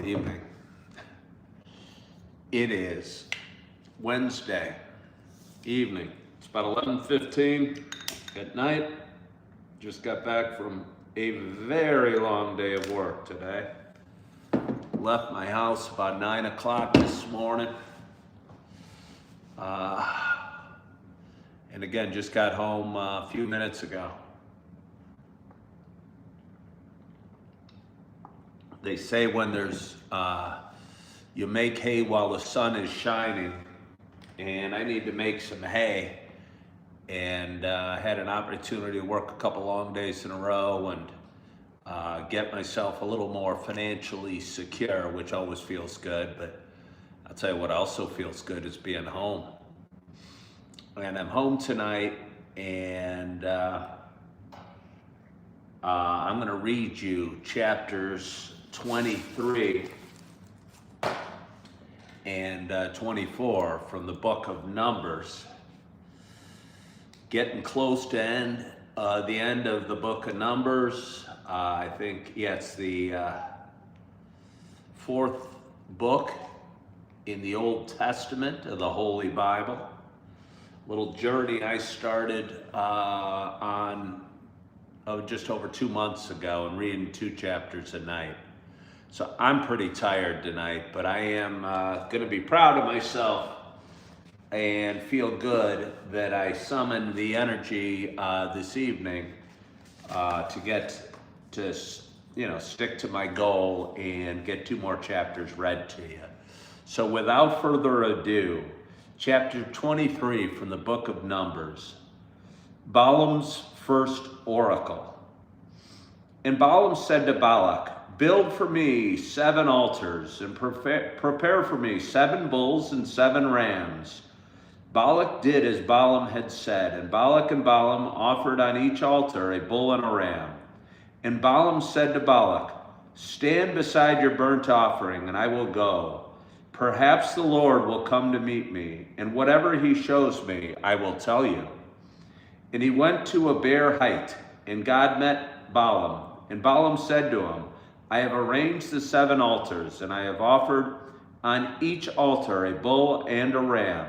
Good evening. It is Wednesday evening. It's about 11:15 at night. Just got back from a very long day of work today. Left my house about 9 o'clock this morning. And again, just got home a few minutes ago. They say when there's, you make hay while the sun is shining, and I need to make some hay. And I had an opportunity to work a couple long days in a row and get myself a little more financially secure, which always feels good. But I'll tell you what also feels good is being home. And I'm home tonight, and I'm going to read you chapters 23 and 24 from the book of Numbers. Getting close to the end of the book of Numbers. I think, it's the fourth book in the Old Testament of the Holy Bible. Little journey I started on just over 2 months ago and reading 2 chapters a night. So I'm pretty tired tonight, but I am going to be proud of myself and feel good that I summoned the energy this evening to get to, stick to my goal and get 2 more chapters read to you. So without further ado, chapter 23 from the book of Numbers, Balaam's first oracle. And Balaam said to Balak, "Build for me 7 altars and prepare for me 7 bulls and 7 rams." Balak did as Balaam had said, and Balak and Balaam offered on each altar a bull and a ram. And Balaam said to Balak, "Stand beside your burnt offering, and I will go. Perhaps the Lord will come to meet me, and whatever he shows me, I will tell you." And he went to a bare height, and God met Balaam. And Balaam said to him, "I have arranged the 7 altars, and I have offered on each altar a bull and a ram."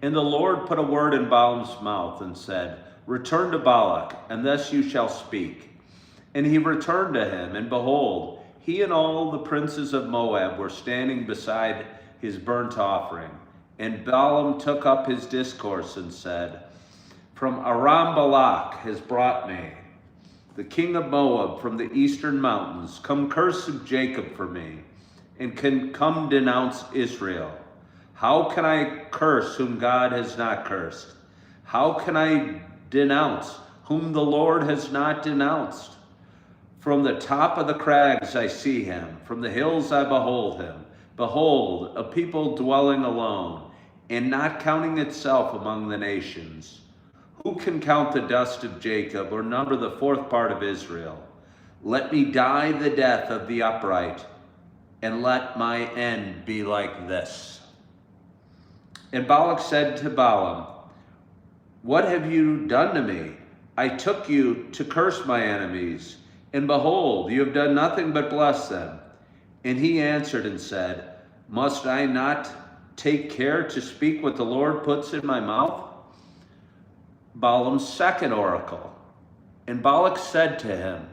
And the Lord put a word in Balaam's mouth and said, "Return to Balak, and thus you shall speak." And he returned to him, and behold, he and all the princes of Moab were standing beside his burnt offering. And Balaam took up his discourse and said, "From Aram Balak has brought me, the king of Moab from the eastern mountains. Come curse Jacob for me, and can come denounce Israel. How can I curse whom God has not cursed? How can I denounce whom the Lord has not denounced? From the top of the crags I see him, from the hills I behold him. Behold, a people dwelling alone, and not counting itself among the nations. Who can count the dust of Jacob, or number the 4th part of Israel? Let me die the death of the upright, and let my end be like this." And Balak said to Balaam, "What have you done to me? I took you to curse my enemies, and behold, you have done nothing but bless them." And he answered and said, "Must I not take care to speak what the Lord puts in my mouth?" Balaam's second oracle. And Balak said to him,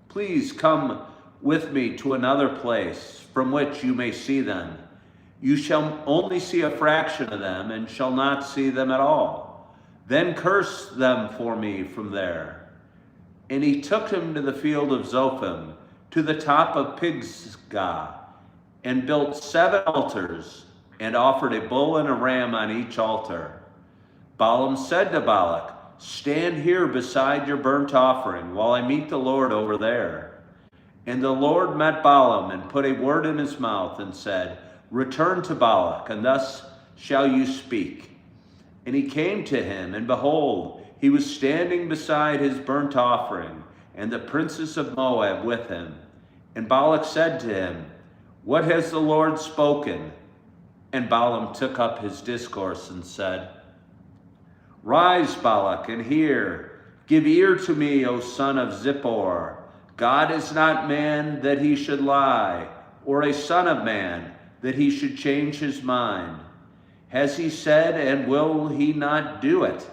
"Please come with me to another place from which you may see them. You shall only see a fraction of them, and shall not see them at all. Then curse them for me from there." And he took him to the field of Zophim, to the top of Pisgah, and built 7 altars, and offered a bull and a ram on each altar. Balaam said to Balak, "Stand here beside your burnt offering, while I meet the Lord over there." And the Lord met Balaam, and put a word in his mouth, and said, "Return to Balak, and thus shall you speak." And he came to him, and behold, he was standing beside his burnt offering, and the princes of Moab with him. And Balak said to him, "What has the Lord spoken?" And Balaam took up his discourse and said, "Rise, Balak, and hear. Give ear to me, O son of Zippor. God is not man that he should lie, or a son of man that he should change his mind. Has he said, and will he not do it?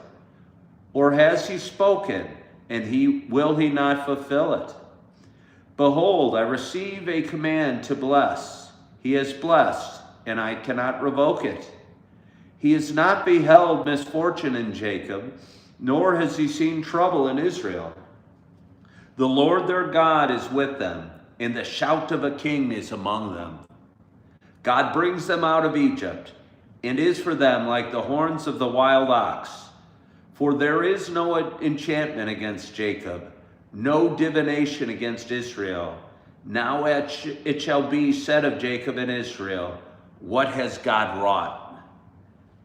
Or has he spoken, and will he not fulfill it? Behold, I receive a command to bless. He has blessed, and I cannot revoke it. He has not beheld misfortune in Jacob, nor has he seen trouble in Israel. The Lord their God is with them, and the shout of a king is among them. God brings them out of Egypt, and is for them like the horns of the wild ox. For there is no enchantment against Jacob, no divination against Israel. Now it shall be said of Jacob and Israel, what has God wrought?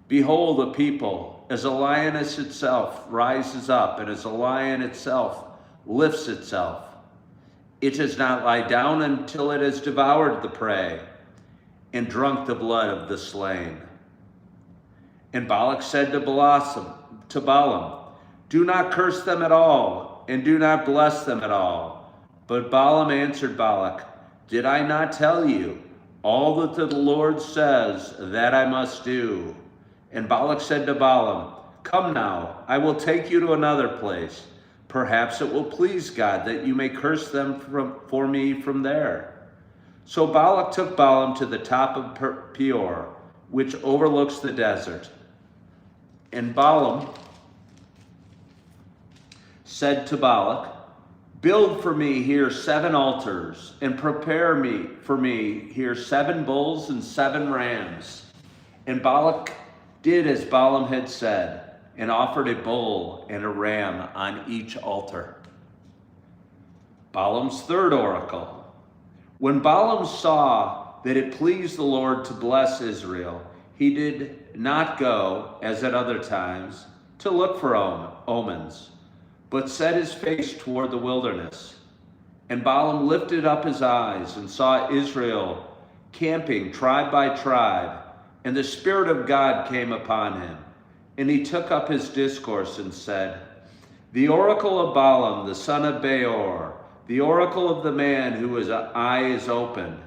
Behold, a people, as a lioness itself rises up, and as a lion itself lifts itself. It does not lie down until it has devoured the prey and drunk the blood of the slain. And Balak said to Balaam, do not curse them at all, and do not bless them at all. But Balaam answered Balak, did I not tell you all that the Lord says that I must do? And Balak said to Balaam, come now, I will take you to another place. Perhaps it will please God that you may curse them for me from there. So Balak took Balaam to the top of Peor, which overlooks the desert. And Balaam said to Balak, build for me here 7 altars, and prepare for me here 7 bulls and 7 rams. And Balak did as Balaam had said, and offered a bull and a ram on each altar. Balaam's third oracle. When Balaam saw that it pleased the Lord to bless Israel, he did not go, as at other times, to look for omens, but set his face toward the wilderness. And Balaam lifted up his eyes and saw Israel camping tribe by tribe, and the Spirit of God came upon him. And he took up his discourse and said, the oracle of Balaam, the son of Beor, the oracle of the man whose eye is opened,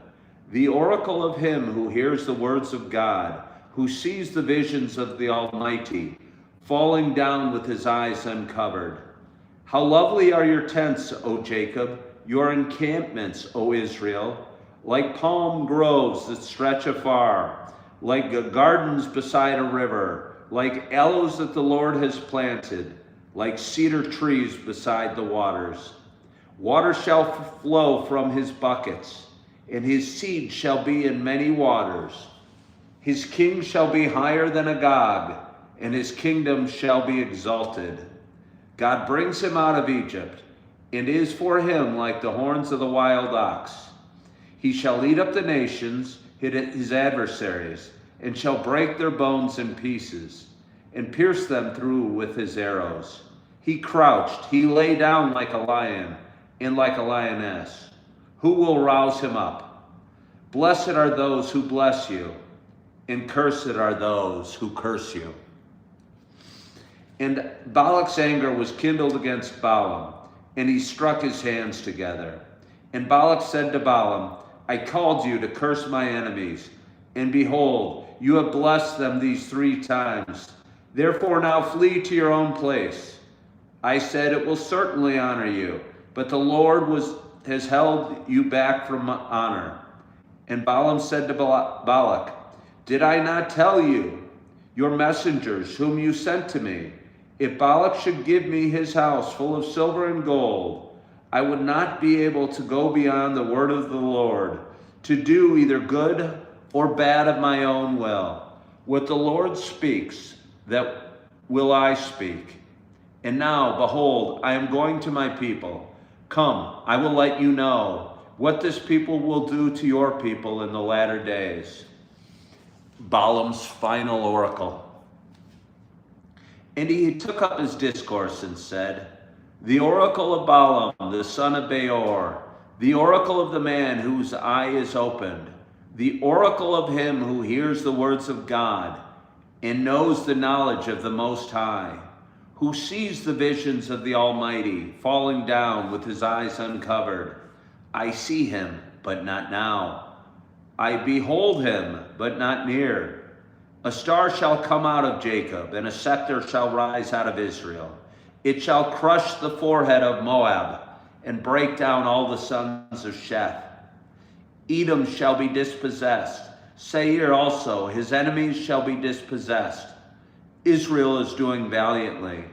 the oracle of him who hears the words of God, who sees the visions of the Almighty, falling down with his eyes uncovered. How lovely are your tents, O Jacob, your encampments, O Israel, like palm groves that stretch afar, like gardens beside a river, like aloes that the Lord has planted, like cedar trees beside the waters. Water shall flow from his buckets, and his seed shall be in many waters. His king shall be higher than Agag, and his kingdom shall be exalted. God brings him out of Egypt, and is for him like the horns of the wild ox. He shall eat up the nations, his adversaries, and shall break their bones in pieces, and pierce them through with his arrows. He crouched, he lay down like a lion, and like a lioness. Who will rouse him up? Blessed are those who bless you, and cursed are those who curse you. And Balak's anger was kindled against Balaam, and he struck his hands together. And Balak said to Balaam, I called you to curse my enemies, and behold, you have blessed them these 3 times. Therefore now flee to your own place. I said, it will certainly honor you, but the Lord has held you back from honor. And Balaam said to Balak, did I not tell you, your messengers whom you sent to me, if Balak should give me his house full of silver and gold, I would not be able to go beyond the word of the Lord, to do either good or bad of my own will. What the Lord speaks, that will I speak. And now, behold, I am going to my people. Come, I will let you know what this people will do to your people in the latter days. Balaam's final oracle. And he took up his discourse and said, the oracle of Balaam, the son of Beor, the oracle of the man whose eye is opened, the oracle of him who hears the words of God and knows the knowledge of the Most High. who sees the visions of the Almighty, falling down with his eyes uncovered. I see him, but not now. I behold him, but not near. A star shall come out of Jacob, and a scepter shall rise out of Israel. It shall crush the forehead of Moab, and break down all the sons of Sheth. Edom shall be dispossessed. Seir also, his enemies shall be dispossessed. Israel is doing valiantly.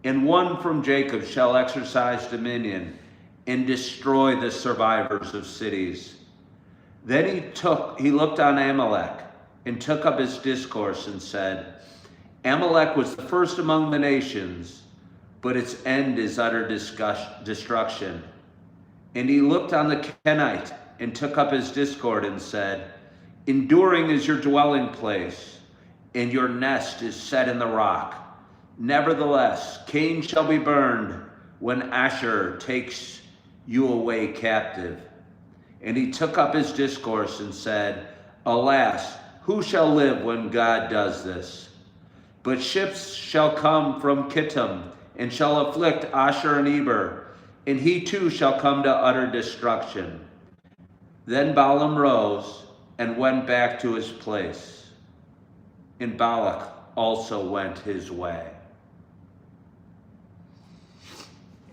And one from Jacob shall exercise dominion and destroy the survivors of cities. Then he looked on Amalek and took up his discourse and said, Amalek was the first among the nations, but its end is utter destruction. And he looked on the Kenite and took up his discord and said, enduring is your dwelling place, and your nest is set in the rock. Nevertheless, Cain shall be burned when Asher takes you away captive. And he took up his discourse and said, alas, who shall live when God does this? But ships shall come from Kittim, and shall afflict Asher and Eber, and he too shall come to utter destruction. Then Balaam rose and went back to his place, and Balak also went his way.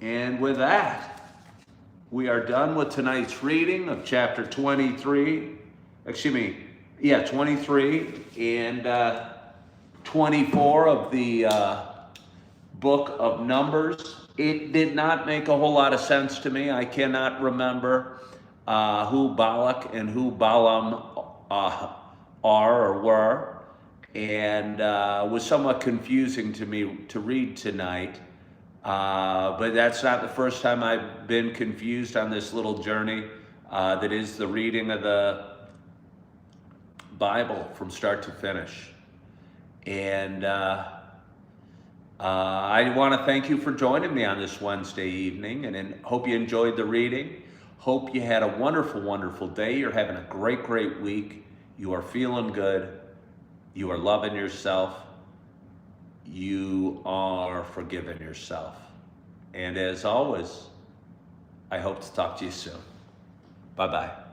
And with that, we are done with tonight's reading of chapter 23, 23 and 24 of the book of Numbers. It did not make a whole lot of sense to me. I cannot remember who Balak and who Balaam are or were, and was somewhat confusing to me to read tonight. But that's not the first time I've been confused on this little journey that is the reading of the Bible from start to finish. And I want to thank you for joining me on this Wednesday evening, and hope you enjoyed the reading. Hope you had a wonderful, wonderful day. You're having a great, great week. You are feeling good. You are loving yourself. You are forgiving yourself. And as always, I hope to talk to you soon. Bye-bye.